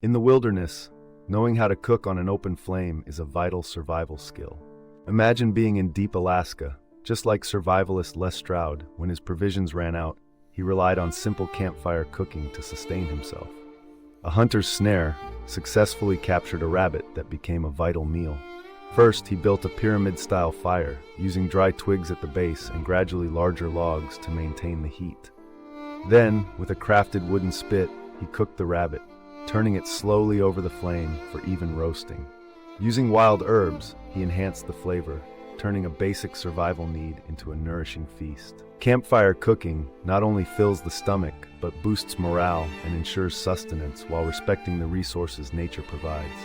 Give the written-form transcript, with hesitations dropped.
In the wilderness, knowing how to cook on an open flame is a vital survival skill. Imagine being in deep Alaska. Just like survivalist Les Stroud, when his provisions ran out, he relied on simple campfire cooking to sustain himself. A hunter's snare successfully captured a rabbit that became a vital meal. First, he built a pyramid-style fire, using dry twigs at the base and gradually larger logs to maintain the heat. Then, with a crafted wooden spit, he cooked the rabbit, turning it slowly over the flame for even roasting. Using wild herbs, he enhanced the flavor, turning a basic survival need into a nourishing feast. Campfire cooking not only fills the stomach, but boosts morale and ensures sustenance while respecting the resources nature provides.